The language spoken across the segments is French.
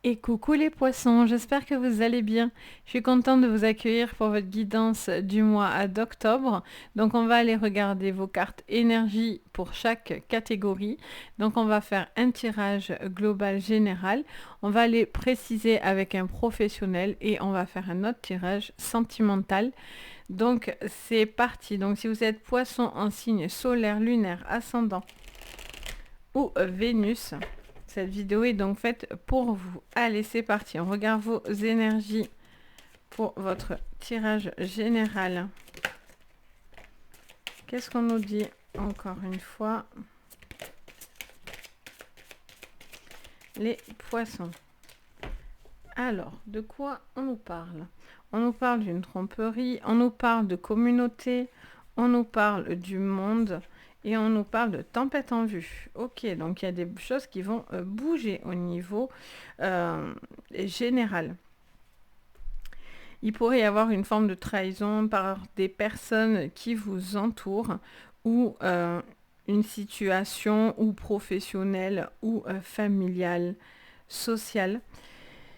Et coucou les poissons, j'espère que vous allez bien. Je suis contente de vous accueillir pour votre guidance du mois d'octobre. Donc on va aller regarder vos cartes énergie pour chaque catégorie. Donc on va faire un tirage global général. On va aller préciser avec un professionnel et on va faire un autre tirage sentimental. Donc c'est parti. Donc si vous êtes poisson en signe solaire, lunaire, ascendant ou Vénus, cette vidéo est donc faite pour vous. Allez, c'est parti. On regarde vos énergies pour votre tirage général. Qu'est-ce qu'on nous dit encore une fois? Les poissons. Alors, de quoi on nous parle? On nous parle d'une tromperie, on nous parle de communauté, on nous parle du monde et on nous parle de tempête en vue. Ok, donc il y a des choses qui vont bouger au niveau général. Il pourrait y avoir une forme de trahison par des personnes qui vous entourent ou une situation ou professionnelle ou familiale, sociale.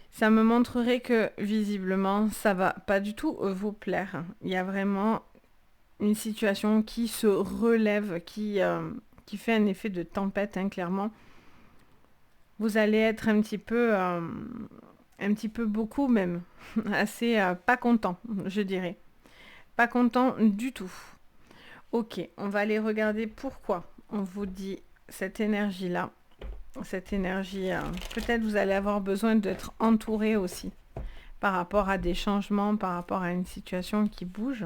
Ça me montrerait que visiblement ça va pas du tout vous plaire. Il y a vraiment une situation qui se relève, qui fait un effet de tempête, hein, clairement. Vous allez être un petit peu beaucoup même, assez pas content, je dirais. Pas content du tout. Ok, on va aller regarder pourquoi on vous dit cette énergie-là. Cette énergie, peut-être vous allez avoir besoin d'être entouré aussi par rapport à des changements, par rapport à une situation qui bouge.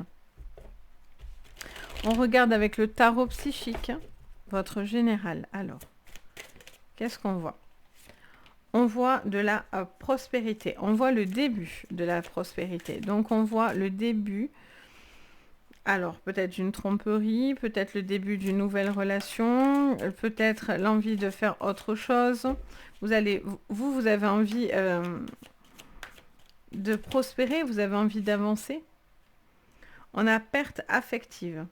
On regarde avec le tarot psychique votre général. Alors, qu'est-ce qu'on voit? On voit de la prospérité. On voit le début de la prospérité. Donc, on voit le début. Alors, peut-être une tromperie, peut-être le début d'une nouvelle relation, peut-être l'envie de faire autre chose. Vous avez envie de prospérer, vous avez envie d'avancer. On a perte affective.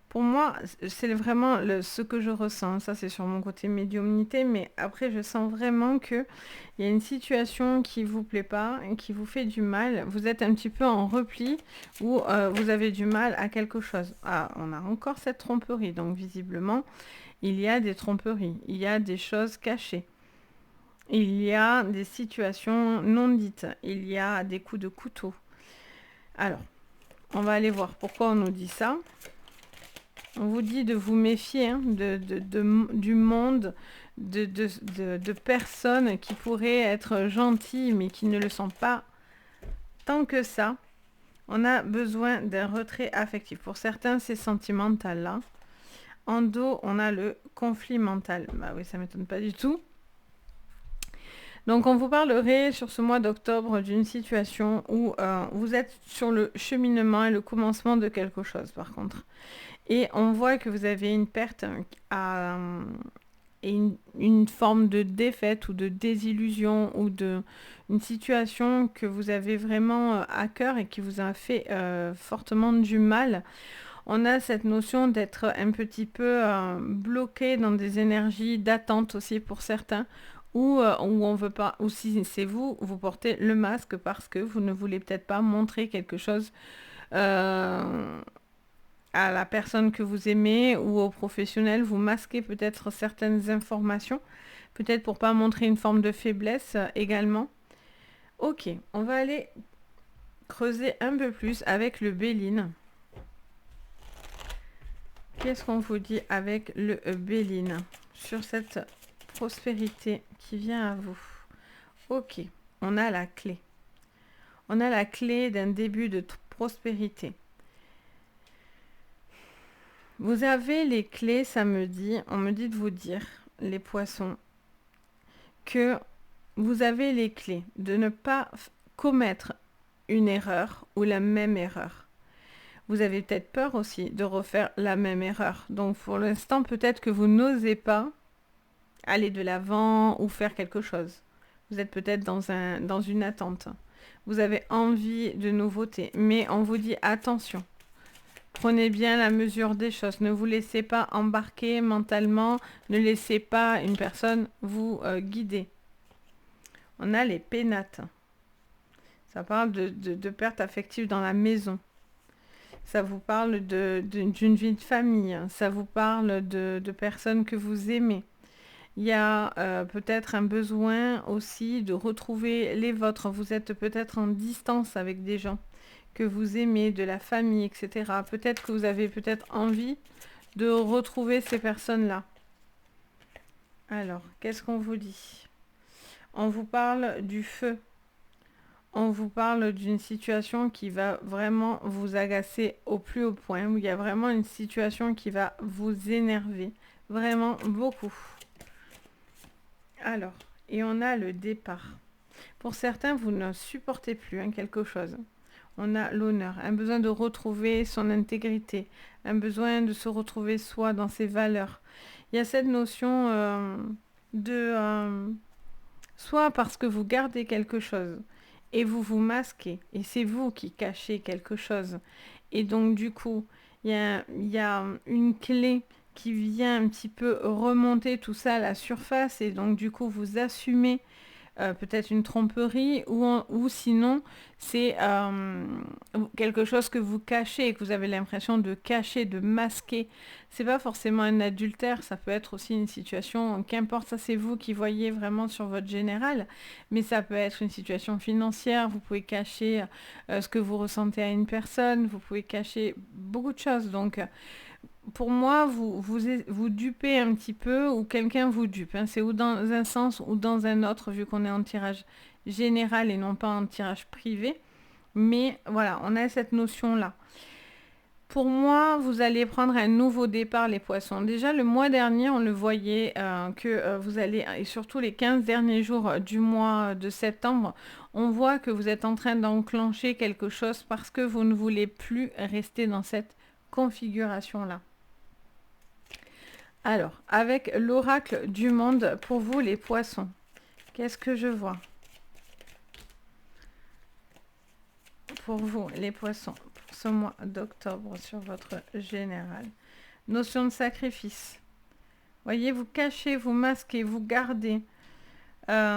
Pour moi, c'est vraiment ce que je ressens. Ça, c'est sur mon côté médiumnité, mais après, je sens vraiment qu'il y a une situation qui ne vous plaît pas, qui vous fait du mal. Vous êtes un petit peu en repli ou vous avez du mal à quelque chose. Ah, on a encore cette tromperie. Donc, visiblement, il y a des tromperies. Il y a des choses cachées. Il y a des situations non dites. Il y a des coups de couteau. Alors, on va aller voir pourquoi on nous dit ça. On vous dit de vous méfier, hein, du monde, de personnes qui pourraient être gentilles mais qui ne le sont pas tant que ça. On a besoin d'un retrait affectif. Pour certains, c'est sentimental là. En dos, on a le conflit mental. Bah oui, ça ne m'étonne pas du tout. Donc on vous parlerait sur ce mois d'octobre d'une situation où vous êtes sur le cheminement et le commencement de quelque chose par contre. Et on voit que vous avez une perte et une forme de défaite ou de désillusion ou une situation que vous avez vraiment à cœur et qui vous a fait fortement du mal. On a cette notion d'être un petit peu bloqué dans des énergies d'attente aussi pour certains, ou on veut pas, ou si c'est vous, vous portez le masque parce que vous ne voulez peut-être pas montrer quelque chose à la personne que vous aimez ou au professionnel, vous masquez peut-être certaines informations, peut-être pour pas montrer une forme de faiblesse également. Ok, on va aller creuser un peu plus avec le Béline. Qu'est-ce qu'on vous dit avec le Béline sur cette prospérité qui vient à vous? Ok, on a la clé. On a la clé d'un début de prospérité. Vous avez les clés, ça me dit, on me dit de vous dire, les poissons, que vous avez les clés de ne pas commettre une erreur ou la même erreur. Vous avez peut-être peur aussi de refaire la même erreur. Donc pour l'instant, peut-être que vous n'osez pas aller de l'avant ou faire quelque chose. Vous êtes peut-être dans une attente. Vous avez envie de nouveautés, mais on vous dit attention. Prenez bien la mesure des choses. Ne vous laissez pas embarquer mentalement. Ne laissez pas une personne vous guider. On a les pénates. Ça parle de perte affective dans la maison. Ça vous parle d'une vie de famille. Ça vous parle de personnes que vous aimez. Il y a peut-être un besoin aussi de retrouver les vôtres. Vous êtes peut-être en distance avec des gens que vous aimez, de la famille, etc. Peut-être que vous avez peut-être envie de retrouver ces personnes-là. Alors, qu'est-ce qu'on vous dit? On vous parle du feu. On vous parle d'une situation qui va vraiment vous agacer au plus haut point, où il y a vraiment une situation qui va vous énerver, vraiment beaucoup. Alors, et on a le départ. Pour certains, vous ne supportez plus quelque chose. On a l'honneur, un besoin de retrouver son intégrité, un besoin de se retrouver soi dans ses valeurs. Il y a cette notion soit parce que vous gardez quelque chose et vous vous masquez, et c'est vous qui cachez quelque chose. Et donc du coup, il y a une clé qui vient un petit peu remonter tout ça à la surface, et donc du coup vous assumez peut-être une tromperie, ou sinon c'est quelque chose que vous cachez et que vous avez l'impression de cacher, de masquer. C'est pas forcément un adultère, ça peut être aussi une situation, qu'importe, ça c'est vous qui voyez vraiment sur votre général, mais ça peut être une situation financière, vous pouvez cacher ce que vous ressentez à une personne, vous pouvez cacher beaucoup de choses. Donc pour moi, vous dupez un petit peu, ou quelqu'un vous dupe. C'est ou dans un sens ou dans un autre, vu qu'on est en tirage général et non pas en tirage privé. Mais voilà, on a cette notion-là. Pour moi, vous allez prendre un nouveau départ, les poissons. Déjà, le mois dernier, on le voyait que vous allez, et surtout les 15 derniers jours du mois de septembre, on voit que vous êtes en train d'enclencher quelque chose parce que vous ne voulez plus rester dans cette configuration-là. Alors, avec l'oracle du monde, pour vous les poissons, qu'est-ce que je vois? Pour vous les poissons, pour ce mois d'octobre sur votre général. Notion de sacrifice. Voyez, vous cachez, vous masquez, vous gardez.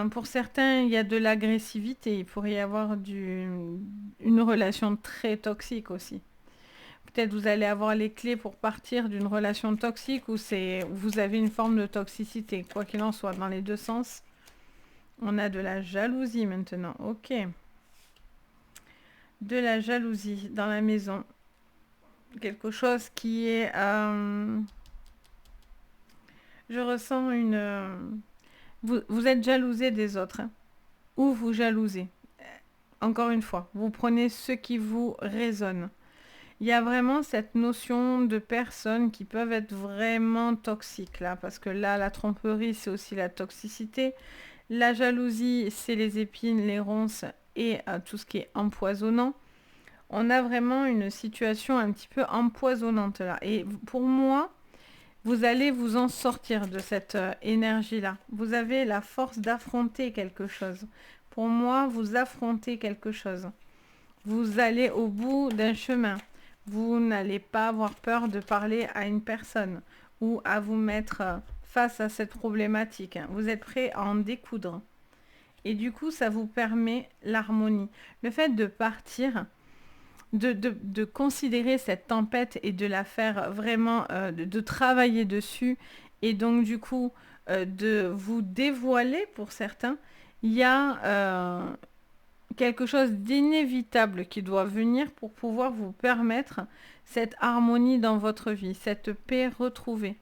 Pour certains, il y a de l'agressivité. Il pourrait y avoir une relation très toxique aussi. Peut-être vous allez avoir les clés pour partir d'une relation toxique où vous avez une forme de toxicité. Quoi qu'il en soit, dans les deux sens, on a de la jalousie maintenant. Ok. De la jalousie dans la maison. Quelque chose qui est... je ressens une... vous êtes jalousé des autres. Ou vous jalousez. Encore une fois, vous prenez ce qui vous résonne. Il y a vraiment cette notion de personnes qui peuvent être vraiment toxiques là, parce que là, la tromperie, c'est aussi la toxicité. La jalousie, c'est les épines, les ronces et tout ce qui est empoisonnant. On a vraiment une situation un petit peu empoisonnante là. Et pour moi, vous allez vous en sortir de cette énergie-là. Vous avez la force d'affronter quelque chose. Pour moi, vous affrontez quelque chose. Vous allez au bout d'un chemin. Vous n'allez pas avoir peur de parler à une personne ou à vous mettre face à cette problématique. Vous êtes prêt à en découdre. Et du coup, ça vous permet l'harmonie. Le fait de partir, de considérer cette tempête et de la faire vraiment, de travailler dessus, et donc du coup, de vous dévoiler pour certains, il y a quelque chose d'inévitable qui doit venir pour pouvoir vous permettre cette harmonie dans votre vie, cette paix retrouvée.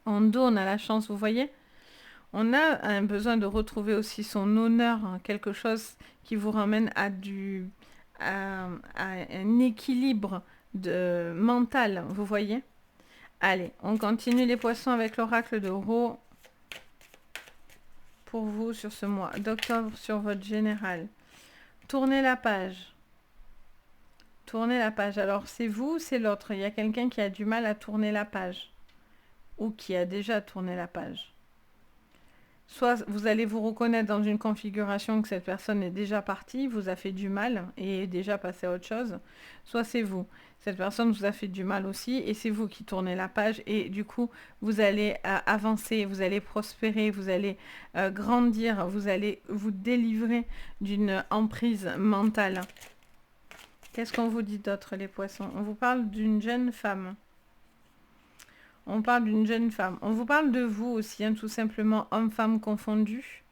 En dos, on a la chance, vous voyez, on a un besoin de retrouver aussi son honneur, quelque chose qui vous ramène à un équilibre mental, vous voyez. Allez, on continue les poissons avec l'oracle de Ro pour vous sur ce mois d'octobre sur votre général. Tournez la page. Tournez la page. Alors, c'est vous ou c'est l'autre? Il y a quelqu'un qui a du mal à tourner la page. Ou qui a déjà tourné la page. Soit vous allez vous reconnaître dans une configuration que cette personne est déjà partie, vous a fait du mal et est déjà passé à autre chose. Soit c'est vous. Cette personne vous a fait du mal aussi et c'est vous qui tournez la page et du coup, vous allez avancer, vous allez prospérer, vous allez grandir, vous allez vous délivrer d'une emprise mentale. Qu'est-ce qu'on vous dit d'autre, les poissons? On vous parle d'une jeune femme. On parle d'une jeune femme. On vous parle de vous aussi, hein, tout simplement, homme-femme confondus.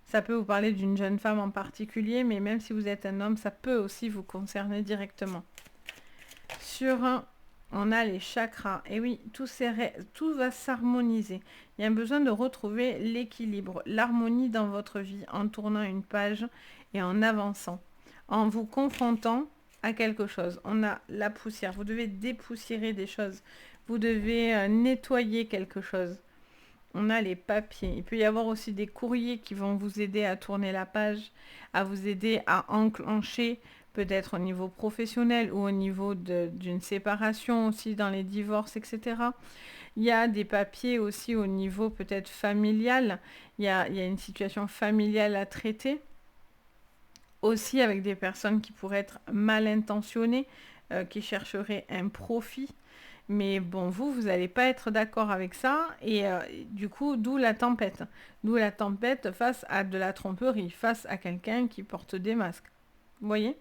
Ça peut vous parler d'une jeune femme en particulier, mais même si vous êtes un homme, ça peut aussi vous concerner directement. On a les chakras. Et oui, tout va s'harmoniser. Il y a besoin de retrouver l'équilibre, l'harmonie dans votre vie en tournant une page et en avançant, en vous confrontant à quelque chose. On a la poussière. Vous devez dépoussiérer des choses. Vous devez nettoyer quelque chose. On a les papiers. Il peut y avoir aussi des courriers qui vont vous aider à tourner la page, à vous aider à enclencher, peut-être au niveau professionnel ou au niveau d'une séparation aussi, dans les divorces, etc. Il y a des papiers aussi au niveau peut-être familial. Il y a une situation familiale à traiter. Aussi avec des personnes qui pourraient être mal intentionnées, qui chercheraient un profit. Mais bon, vous n'allez pas être d'accord avec ça. Et du coup, d'où la tempête. D'où la tempête face à de la tromperie, face à quelqu'un qui porte des masques. Vous voyez?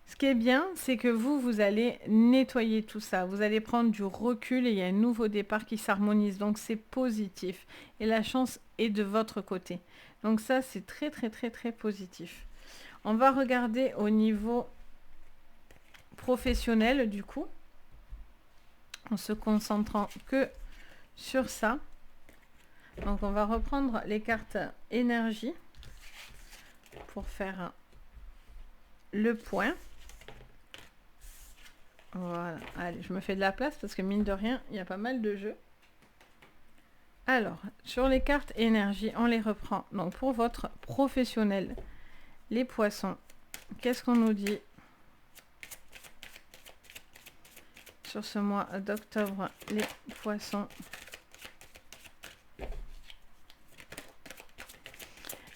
Ce qui est bien, c'est que vous allez nettoyer tout ça. Vous allez prendre du recul et il y a un nouveau départ qui s'harmonise. Donc, c'est positif. Et la chance est de votre côté. Donc ça, c'est très, très, très, très positif. On va regarder au niveau professionnel, du coup. En se concentrant que sur ça. Donc, on va reprendre les cartes énergie pour faire le point. Voilà, allez, je me fais de la place parce que mine de rien, il y a pas mal de jeux. Alors, sur les cartes énergie, on les reprend. Donc, pour votre professionnel, les poissons, qu'est-ce qu'on nous dit sur ce mois d'octobre, les poissons?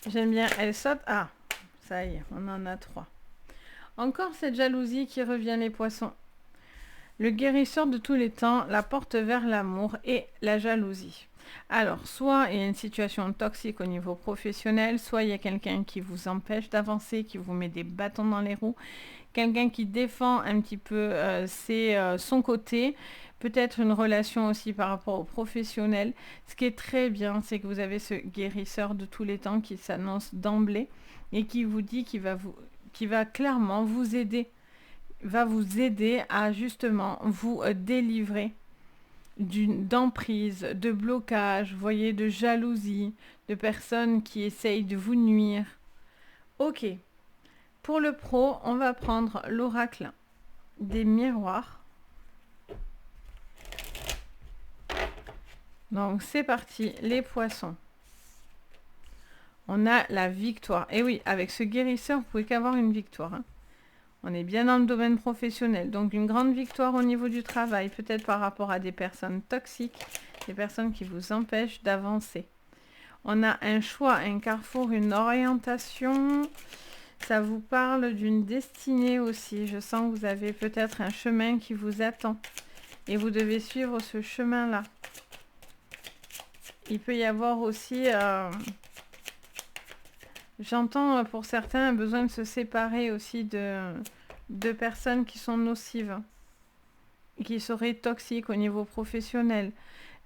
J'aime bien, elle saute. Ah, ça y est, on en a 3. Encore cette jalousie qui revient, les poissons. Le guérisseur de tous les temps, la porte vers l'amour et la jalousie. Alors, soit il y a une situation toxique au niveau professionnel, soit il y a quelqu'un qui vous empêche d'avancer, qui vous met des bâtons dans les roues, quelqu'un qui défend un petit peu son côté, peut-être une relation aussi par rapport au professionnel. Ce qui est très bien, c'est que vous avez ce guérisseur de tous les temps qui s'annonce d'emblée et qui vous dit qu'il va clairement vous aider, à justement vous délivrer d'emprise, de blocage, vous voyez, de jalousie, de personnes qui essayent de vous nuire. Ok. Pour le pro, on va prendre l'oracle des miroirs. Donc c'est parti, les poissons. On a la victoire. Et oui, avec ce guérisseur, vous pouvez qu'avoir une victoire. Hein. On est bien dans le domaine professionnel. Donc une grande victoire au niveau du travail, peut-être par rapport à des personnes toxiques, des personnes qui vous empêchent d'avancer. On a un choix, un carrefour, une orientation. Ça vous parle d'une destinée aussi. Je sens que vous avez peut-être un chemin qui vous attend. Et vous devez suivre ce chemin-là. Il peut y avoir aussi... j'entends pour certains un besoin de se séparer aussi de personnes qui sont nocives, qui seraient toxiques au niveau professionnel.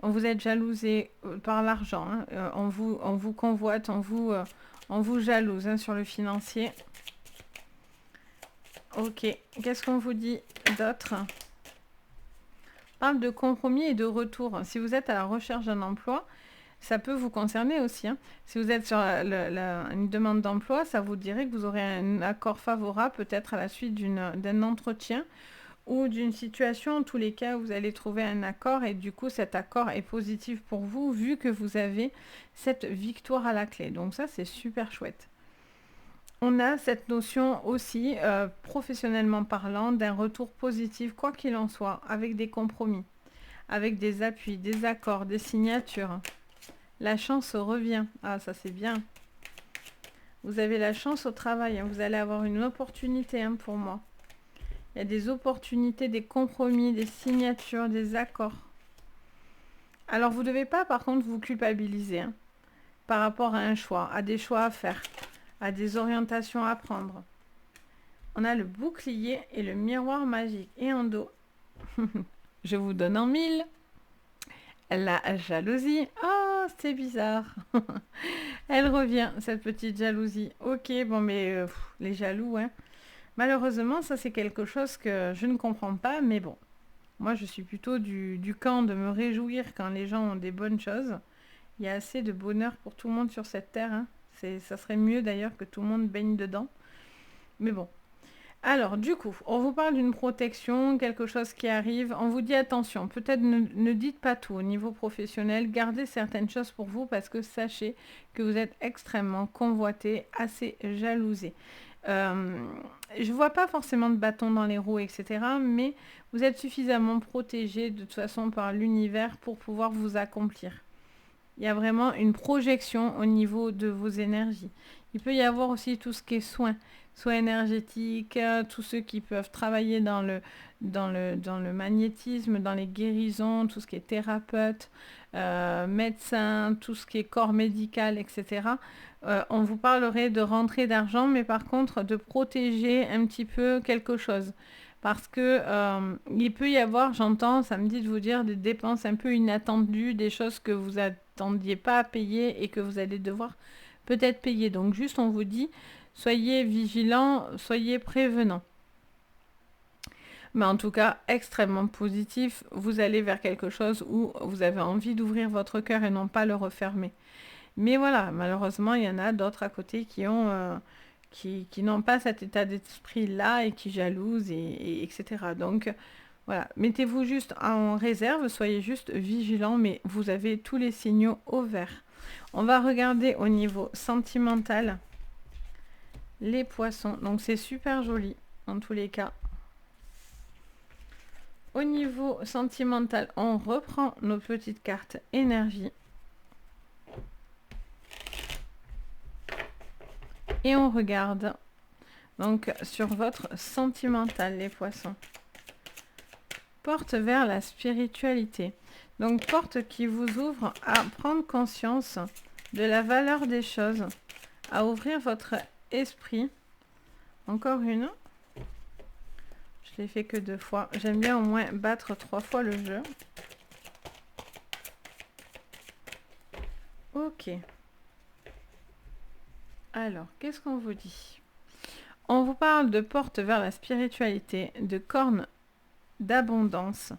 Vous êtes jalousé par l'argent, hein. On vous convoite, on vous jalouse hein, sur le financier. Ok, qu'est-ce qu'on vous dit d'autre? On parle de compromis et de retour. Si vous êtes à la recherche d'un emploi, ça peut vous concerner aussi. Hein. Si vous êtes sur une demande d'emploi, ça vous dirait que vous aurez un accord favorable, peut-être à la suite d'un entretien ou d'une situation. En tous les cas, vous allez trouver un accord et du coup, cet accord est positif pour vous vu que vous avez cette victoire à la clé. Donc ça, c'est super chouette. On a cette notion aussi, professionnellement parlant, d'un retour positif, quoi qu'il en soit, avec des compromis, avec des appuis, des accords, des signatures. La chance revient. Ah, ça c'est bien. Vous avez la chance au travail. Hein. Vous allez avoir une opportunité hein, pour moi. Il y a des opportunités, des compromis, des signatures, des accords. Alors, vous ne devez pas, par contre, vous culpabiliser hein, par rapport à un choix, à des choix à faire, à des orientations à prendre. On a le bouclier et le miroir magique. Et en dos, je vous donne en mille. La jalousie. Oh, c'est bizarre. Elle revient, cette petite jalousie. Ok, bon, mais les jaloux, hein. Malheureusement, ça, c'est quelque chose que je ne comprends pas. Mais bon, moi, je suis plutôt du camp de me réjouir quand les gens ont des bonnes choses. Il y a assez de bonheur pour tout le monde sur cette terre. Hein. Ça serait mieux, d'ailleurs, que tout le monde baigne dedans. Mais bon. Alors, du coup, on vous parle d'une protection, quelque chose qui arrive. On vous dit attention, peut-être ne dites pas tout au niveau professionnel. Gardez certaines choses pour vous parce que sachez que vous êtes extrêmement convoité, assez jalousé. Je vois pas forcément de bâton dans les roues, etc. Mais vous êtes suffisamment protégé de toute façon par l'univers pour pouvoir vous accomplir. Il y a vraiment une projection au niveau de vos énergies. Il peut y avoir aussi tout ce qui est soins énergétiques, tous ceux qui peuvent travailler dans le magnétisme, dans les guérisons, tout ce qui est thérapeute, médecin, tout ce qui est corps médical, etc. On vous parlerait de rentrée d'argent, mais par contre de protéger un petit peu quelque chose. Parce que il peut y avoir, j'entends, ça me dit de vous dire, des dépenses un peu inattendues, des choses que vous attendiez pas à payer et que vous allez devoir peut-être payer. Donc juste on vous dit, soyez vigilants, soyez prévenants. Mais en tout cas, extrêmement positif, vous allez vers quelque chose où vous avez envie d'ouvrir votre cœur et non pas le refermer. Mais voilà, malheureusement, il y en a d'autres à côté qui ont... qui n'ont pas cet état d'esprit-là et qui jalousent, etc. Donc, voilà, mettez-vous juste en réserve, soyez juste vigilants, mais vous avez tous les signaux au vert. On va regarder au niveau sentimental les poissons. Donc, c'est super joli, en tous les cas. Au niveau sentimental, on reprend nos petites cartes énergie. Et on regarde donc sur votre sentimental, les poissons. Porte vers la spiritualité. Donc porte qui vous ouvre à prendre conscience de la valeur des choses, à ouvrir votre esprit. Encore une. Je l'ai fait que 2 fois. J'aime bien au moins battre 3 fois le jeu. Ok. Alors, qu'est-ce qu'on vous dit? On vous parle de porte vers la spiritualité, de cornes d'abondance,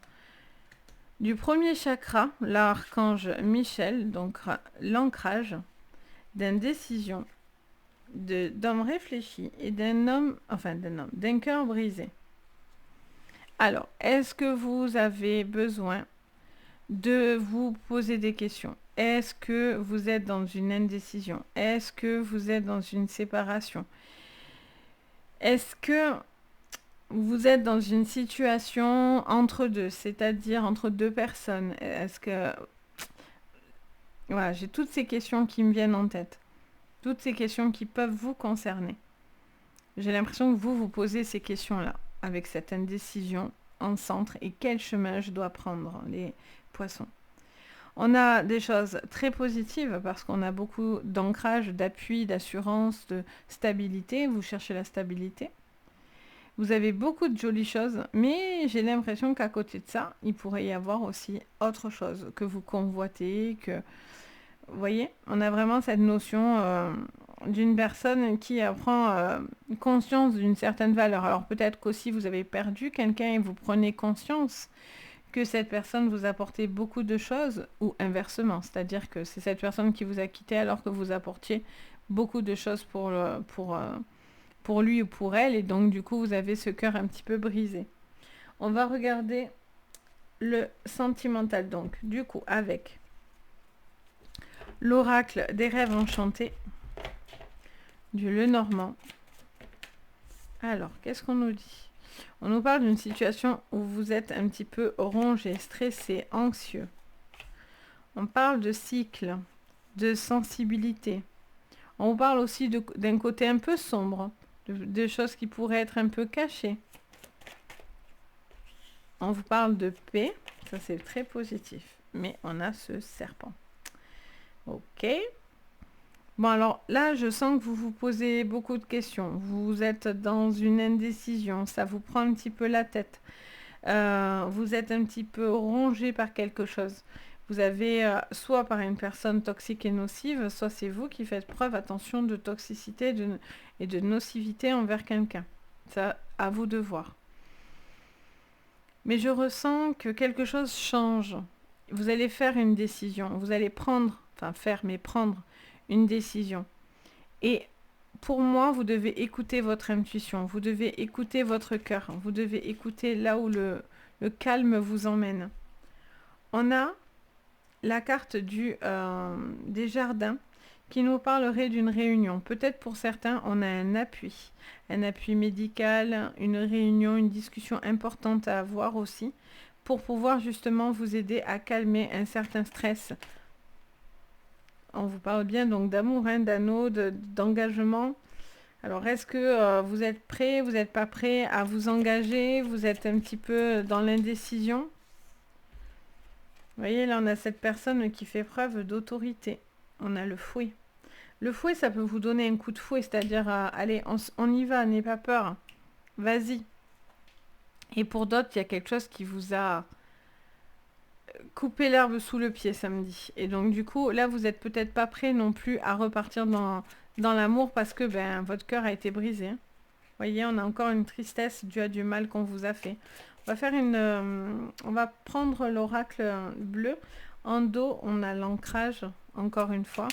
du premier chakra, l'archange Michel, donc l'ancrage, d'indécision, d'homme réfléchi et d'un cœur brisé. Alors, est-ce que vous avez besoin de vous poser des questions? Est-ce que vous êtes dans une indécision? Est-ce que vous êtes dans une séparation? Est-ce que vous êtes dans une situation entre deux, c'est-à-dire entre deux personnes? Est-ce que... Voilà, j'ai toutes ces questions qui me viennent en tête. Toutes ces questions qui peuvent vous concerner. J'ai l'impression que vous vous posez ces questions-là, avec cette indécision en centre, et quel chemin je dois prendre, les poissons. On a des choses très positives parce qu'on a beaucoup d'ancrage, d'appui, d'assurance, de stabilité. Vous cherchez la stabilité. Vous avez beaucoup de jolies choses, mais j'ai l'impression qu'à côté de ça, il pourrait y avoir aussi autre chose que vous convoitez, que... Vous voyez, on a vraiment cette notion d'une personne qui prend conscience d'une certaine valeur. Alors peut-être qu'aussi vous avez perdu quelqu'un et vous prenez conscience que cette personne vous apportait beaucoup de choses, ou inversement, c'est-à-dire que c'est cette personne qui vous a quitté alors que vous apportiez beaucoup de choses pour lui ou pour elle, et donc du coup vous avez ce cœur un petit peu brisé. On va regarder le sentimental, donc du coup avec l'oracle des rêves enchantés du Lenormand. Alors, qu'est-ce qu'on nous dit? On nous parle d'une situation où vous êtes un petit peu rongé, stressé, anxieux. On parle de cycle, de sensibilité. On vous parle aussi d'un côté un peu sombre, de choses qui pourraient être un peu cachées. On vous parle de paix. Ça, c'est très positif. Mais on a ce serpent. Ok. Bon, alors là, je sens que vous vous posez beaucoup de questions. Vous êtes dans une indécision. Ça vous prend un petit peu la tête. Vous êtes un petit peu rongé par quelque chose. Vous avez soit par une personne toxique et nocive, soit c'est vous qui faites preuve, attention, de toxicité et de nocivité envers quelqu'un. Ça, à vous de voir. Mais je ressens que quelque chose change. Vous allez faire une décision. Vous allez prendre une décision. Et pour moi, vous devez écouter votre intuition. Vous devez écouter votre cœur. Vous devez écouter là où le calme vous emmène. On a la carte des jardins qui nous parlerait d'une réunion. Peut-être pour certains, on a un appui médical, une réunion, une discussion importante à avoir aussi, pour pouvoir justement vous aider à calmer un certain stress. On vous parle bien donc d'amour, d'anneau, d'engagement. Alors, est-ce que vous êtes prêt, vous n'êtes pas prêt à vous engager? Vous êtes un petit peu dans l'indécision? Vous voyez, là, on a cette personne qui fait preuve d'autorité. On a le fouet. Le fouet, ça peut vous donner un coup de fouet, c'est-à-dire, allez, on y va, n'aie pas peur. Vas-y. Et pour d'autres, il y a quelque chose qui vous a coupé l'herbe sous le pied samedi. Et donc, du coup, là, vous n'êtes peut-être pas prêt non plus à repartir dans l'amour parce que votre cœur a été brisé. Vous voyez, on a encore une tristesse due à du mal qu'on vous a fait. On va prendre l'oracle bleu. En dos, on a l'ancrage, encore une fois.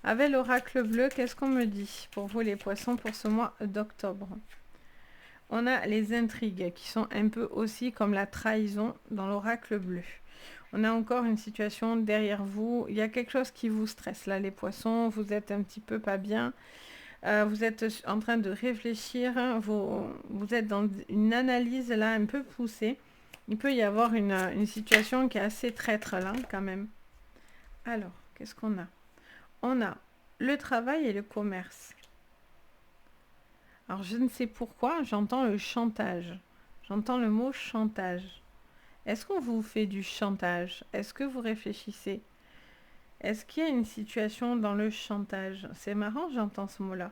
Avec l'oracle bleu, qu'est-ce qu'on me dit pour vous les poissons pour ce mois d'octobre? On a les intrigues qui sont un peu aussi comme la trahison dans l'oracle bleu. On a encore une situation derrière vous. Il y a quelque chose qui vous stresse là, les poissons. Vous êtes un petit peu pas bien. Vous êtes en train de réfléchir. Vous êtes dans une analyse là un peu poussée. Il peut y avoir une situation qui est assez traître là quand même. Alors, qu'est-ce qu'on a? On a le travail et le commerce. Alors, je ne sais pourquoi, j'entends le chantage. J'entends le mot chantage. Est-ce qu'on vous fait du chantage? Est-ce que vous réfléchissez? Est-ce qu'il y a une situation dans le chantage? C'est marrant, j'entends ce mot-là.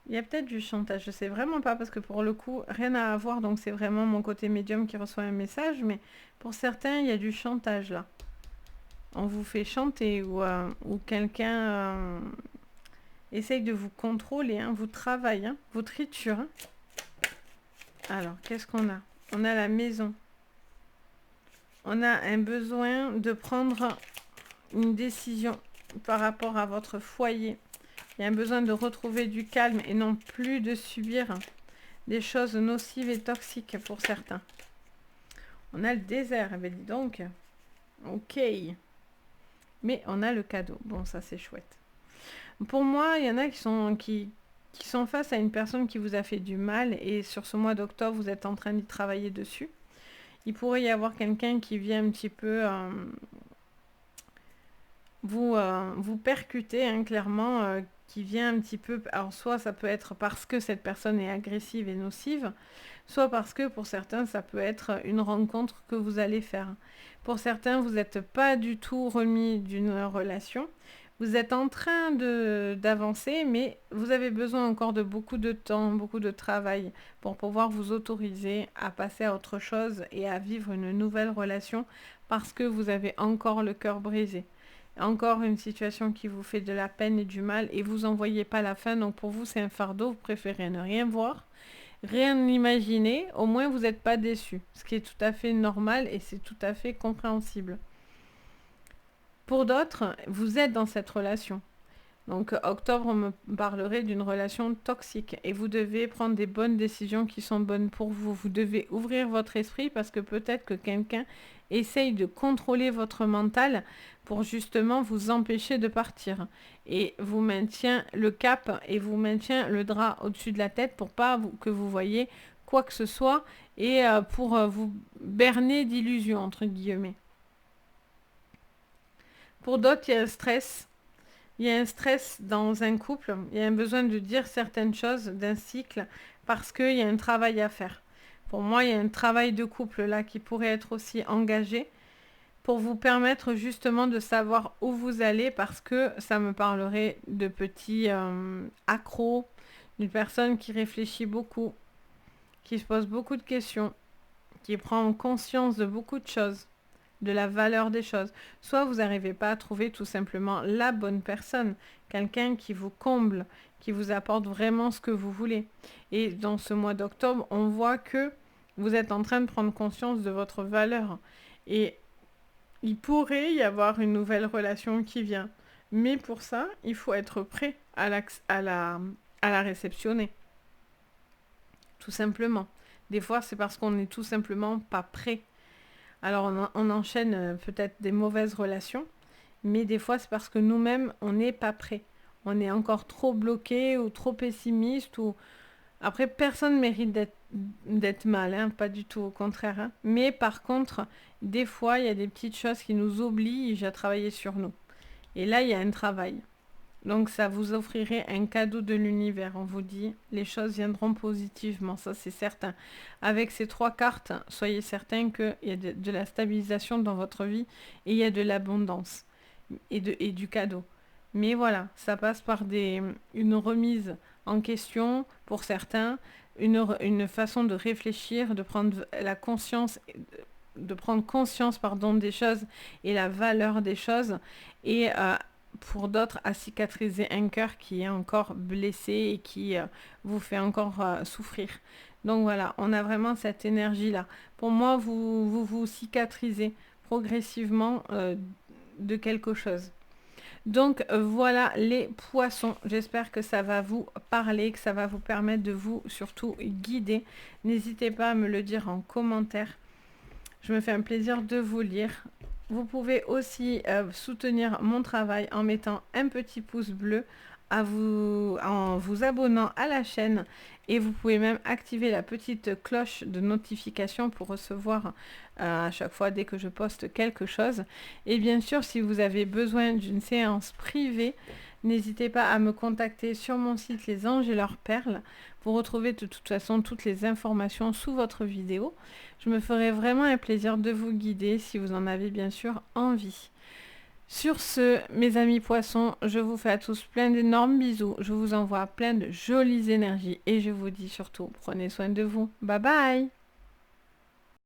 Il y a peut-être du chantage, je ne sais vraiment pas, parce que pour le coup, rien à voir, donc c'est vraiment mon côté médium qui reçoit un message, mais pour certains, il y a du chantage là. On vous fait chanter ou quelqu'un essaye de vous contrôler, hein, vous travaille, hein, vous triture. Hein. Alors, qu'est-ce qu'on a? On a la maison. On a un besoin de prendre une décision par rapport à votre foyer. Il y a un besoin de retrouver du calme et non plus de subir des choses nocives et toxiques pour certains. On a le désert, eh bien dis donc. Ok. Mais on a le cadeau. Bon, ça c'est chouette. Pour moi, il y en a qui sont face à une personne qui vous a fait du mal et sur ce mois d'octobre, vous êtes en train d'y travailler dessus. Il pourrait y avoir quelqu'un qui vient un petit peu vous percuter, hein, clairement, qui vient un petit peu... Alors, soit ça peut être parce que cette personne est agressive et nocive, soit parce que pour certains, ça peut être une rencontre que vous allez faire. Pour certains, vous n'êtes pas du tout remis d'une relation. Vous êtes en train d'avancer, mais vous avez besoin encore de beaucoup de temps, beaucoup de travail pour pouvoir vous autoriser à passer à autre chose et à vivre une nouvelle relation parce que vous avez encore le cœur brisé. Encore une situation qui vous fait de la peine et du mal et vous n'en voyez pas la fin. Donc pour vous, c'est un fardeau. Vous préférez ne rien voir, rien imaginer. Au moins, vous n'êtes pas déçu. Ce qui est tout à fait normal et c'est tout à fait compréhensible. Pour d'autres, vous êtes dans cette relation. Donc octobre, on me parlerait d'une relation toxique et vous devez prendre des bonnes décisions qui sont bonnes pour vous. Vous devez ouvrir votre esprit parce que peut-être que quelqu'un essaye de contrôler votre mental pour justement vous empêcher de partir et vous maintient le cap et vous maintient le drap au-dessus de la tête pour pas que vous voyez quoi que ce soit et pour vous berner d'illusions entre guillemets. Pour d'autres, il y a un stress. Il y a un stress dans un couple, il y a un besoin de dire certaines choses d'un cycle parce qu'il y a un travail à faire. Pour moi, il y a un travail de couple là qui pourrait être aussi engagé pour vous permettre justement de savoir où vous allez, parce que ça me parlerait de petits accros, d'une personne qui réfléchit beaucoup, qui se pose beaucoup de questions, qui prend conscience de beaucoup de choses, de la valeur des choses. Soit vous n'arrivez pas à trouver tout simplement la bonne personne, quelqu'un qui vous comble, qui vous apporte vraiment ce que vous voulez. Et dans ce mois d'octobre, on voit que vous êtes en train de prendre conscience de votre valeur. Et il pourrait y avoir une nouvelle relation qui vient. Mais pour ça, il faut être prêt à la réceptionner. Tout simplement. Des fois, c'est parce qu'on n'est tout simplement pas prêt. Alors, on enchaîne peut-être des mauvaises relations, mais des fois, c'est parce que nous-mêmes, on n'est pas prêt. On est encore trop bloqué ou trop pessimiste. Ou... Après, personne ne mérite d'être mal, hein, pas du tout, au contraire. Hein. Mais par contre, des fois, il y a des petites choses qui nous obligent à travailler sur nous. Et là, il y a un travail. Donc ça vous offrirait un cadeau de l'univers. On vous dit, les choses viendront positivement, ça c'est certain. Avec ces 3 cartes, soyez certain qu'il y a de la stabilisation dans votre vie et il y a de l'abondance et du cadeau. Mais voilà, ça passe par une remise en question pour certains, une façon de réfléchir, de prendre la conscience, pardon, des choses et la valeur des choses, et pour d'autres, à cicatriser un cœur qui est encore blessé et qui vous fait encore souffrir. Donc voilà, on a vraiment cette énergie-là. Pour moi, vous cicatrisez progressivement de quelque chose. Donc voilà les poissons, j'espère que ça va vous parler, que ça va vous permettre de vous surtout guider. N'hésitez pas à me le dire en commentaire, je me fais un plaisir de vous lire. Vous pouvez aussi soutenir mon travail en mettant un petit pouce bleu, en vous abonnant à la chaîne, et vous pouvez même activer la petite cloche de notification pour recevoir à chaque fois dès que je poste quelque chose. Et bien sûr, si vous avez besoin d'une séance privée, n'hésitez pas à me contacter sur mon site Les Anges et leurs perles. Vous retrouvez de toute façon toutes les informations sous votre vidéo. Je me ferai vraiment un plaisir de vous guider si vous en avez bien sûr envie. Sur ce, mes amis poissons, je vous fais à tous plein d'énormes bisous. Je vous envoie plein de jolies énergies et je vous dis surtout, prenez soin de vous. Bye bye!